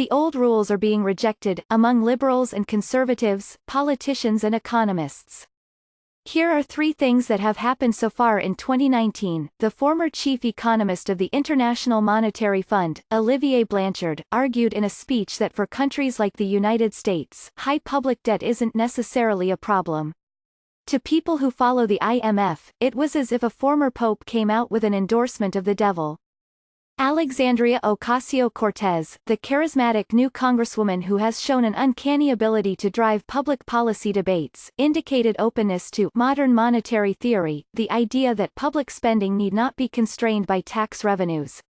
The old rules are being rejected, among liberals and conservatives, politicians and economists. Here are 3 things that have happened so far in 2019. The former chief economist of the International Monetary Fund, Olivier Blanchard, argued in a speech that for countries like the United States, high public debt isn't necessarily a problem. To people who follow the IMF, it was as if a former pope came out with an endorsement of the devil. Alexandria Ocasio-Cortez, the charismatic new congresswoman who has shown an uncanny ability to drive public policy debates, indicated openness to modern monetary theory, the idea that public spending need not be constrained by tax revenues.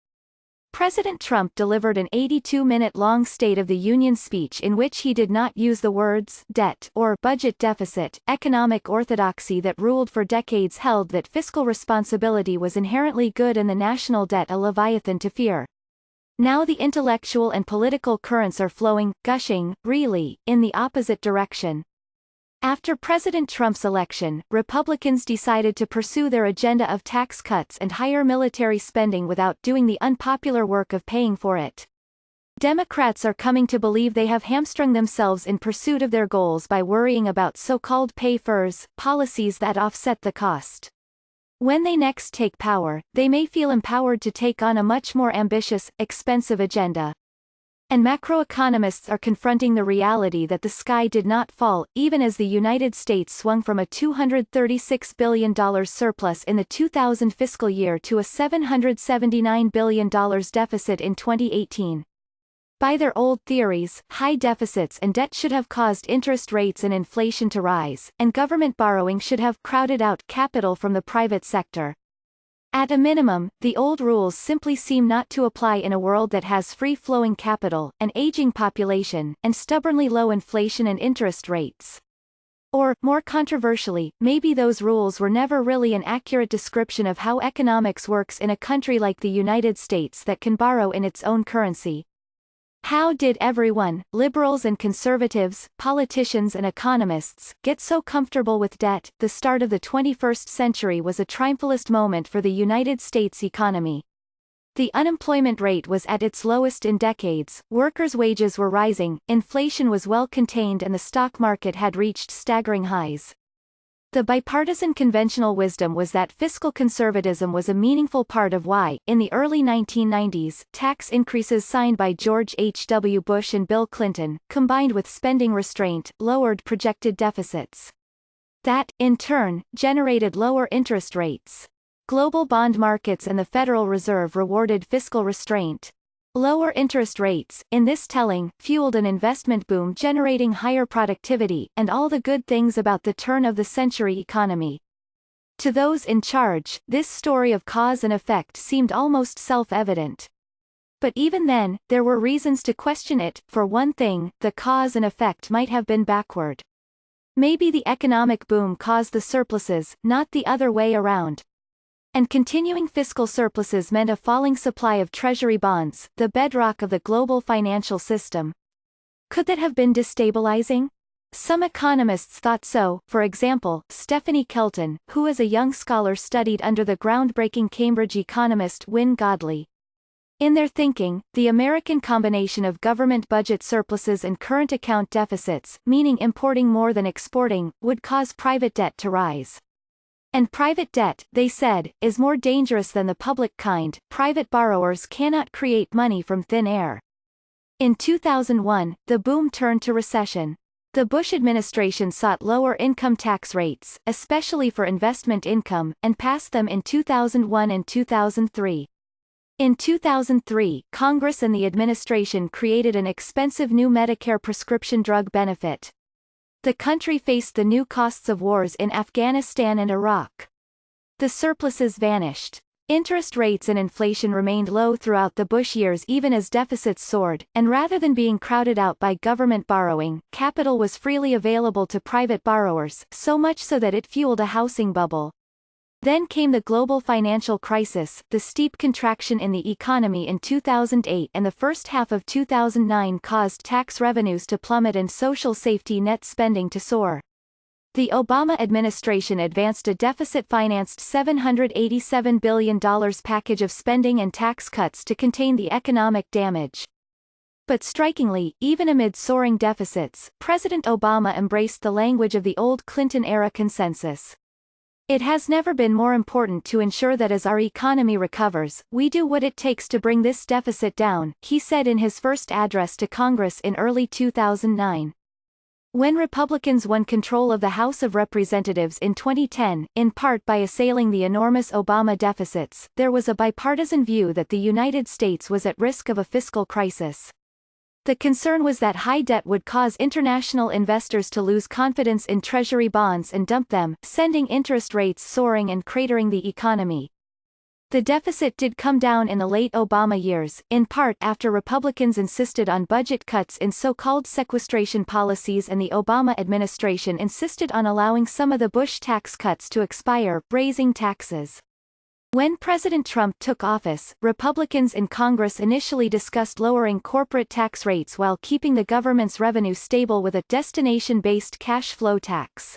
President Trump delivered an 82-minute-long State of the Union speech in which he did not use the words debt or budget deficit. Economic orthodoxy that ruled for decades held that fiscal responsibility was inherently good and the national debt a leviathan to fear. Now the intellectual and political currents are flowing, gushing, really, in the opposite direction. After President Trump's election, Republicans decided to pursue their agenda of tax cuts and higher military spending without doing the unpopular work of paying for it. Democrats are coming to believe they have hamstrung themselves in pursuit of their goals by worrying about so-called pay-fors, policies that offset the cost. When they next take power, they may feel empowered to take on a much more ambitious, expensive agenda. And macroeconomists are confronting the reality that the sky did not fall, even as the United States swung from a $236 billion surplus in the 2000 fiscal year to a $779 billion deficit in 2018. By their old theories, high deficits and debt should have caused interest rates and inflation to rise, and government borrowing should have crowded out capital from the private sector. At a minimum, the old rules simply seem not to apply in a world that has free-flowing capital, an aging population, and stubbornly low inflation and interest rates. Or, more controversially, maybe those rules were never really an accurate description of how economics works in a country like the United States that can borrow in its own currency. How did everyone, liberals and conservatives, politicians and economists, get so comfortable with debt? The start of the 21st century was a triumphalist moment for the United States economy. The unemployment rate was at its lowest in decades, workers' wages were rising, inflation was well contained and the stock market had reached staggering highs. The bipartisan conventional wisdom was that fiscal conservatism was a meaningful part of why, in the early 1990s, tax increases signed by George H. W. Bush and Bill Clinton, combined with spending restraint, lowered projected deficits. That, in turn, generated lower interest rates. Global bond markets and the Federal Reserve rewarded fiscal restraint. Lower interest rates, in this telling, fueled an investment boom generating higher productivity, and all the good things about the turn-of-the-century economy. To those in charge, this story of cause and effect seemed almost self-evident. But even then, there were reasons to question it. For one thing, the cause and effect might have been backward. Maybe the economic boom caused the surpluses, not the other way around. And continuing fiscal surpluses meant a falling supply of treasury bonds, the bedrock of the global financial system. Could that have been destabilizing? Some economists thought so. For example, Stephanie Kelton, who as a young scholar studied under the groundbreaking Cambridge economist Wynne Godley. In their thinking, the American combination of government budget surpluses and current account deficits, meaning importing more than exporting, would cause private debt to rise. And private debt, they said, is more dangerous than the public kind. Private borrowers cannot create money from thin air. In 2001, the boom turned to recession. The Bush administration sought lower income tax rates, especially for investment income, and passed them in 2001 and 2003. In 2003, Congress and the administration created an expensive new Medicare prescription drug benefit. The country faced the new costs of wars in Afghanistan and Iraq. The surpluses vanished. Interest rates and inflation remained low throughout the Bush years even as deficits soared, and rather than being crowded out by government borrowing, capital was freely available to private borrowers, so much so that it fueled a housing bubble. Then came the global financial crisis, the steep contraction in the economy in 2008 and the first half of 2009 caused tax revenues to plummet and social safety net spending to soar. The Obama administration advanced a deficit-financed $787 billion package of spending and tax cuts to contain the economic damage. But strikingly, even amid soaring deficits, President Obama embraced the language of the old Clinton-era consensus. It has never been more important to ensure that as our economy recovers, we do what it takes to bring this deficit down, he said in his first address to Congress in early 2009. When Republicans won control of the House of Representatives in 2010, in part by assailing the enormous Obama deficits, there was a bipartisan view that the United States was at risk of a fiscal crisis. The concern was that high debt would cause international investors to lose confidence in Treasury bonds and dump them, sending interest rates soaring and cratering the economy. The deficit did come down in the late Obama years, in part after Republicans insisted on budget cuts in so-called sequestration policies and the Obama administration insisted on allowing some of the Bush tax cuts to expire, raising taxes. When President Trump took office, Republicans in Congress initially discussed lowering corporate tax rates while keeping the government's revenue stable with a destination-based cash flow tax.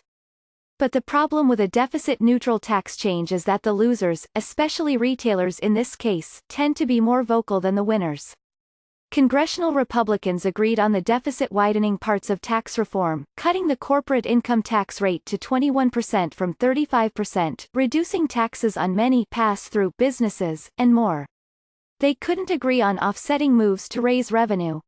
But the problem with a deficit-neutral tax change is that the losers, especially retailers in this case, tend to be more vocal than the winners. Congressional Republicans agreed on the deficit-widening parts of tax reform, cutting the corporate income tax rate to 21% from 35%, reducing taxes on many pass-through businesses, and more. They couldn't agree on offsetting moves to raise revenue.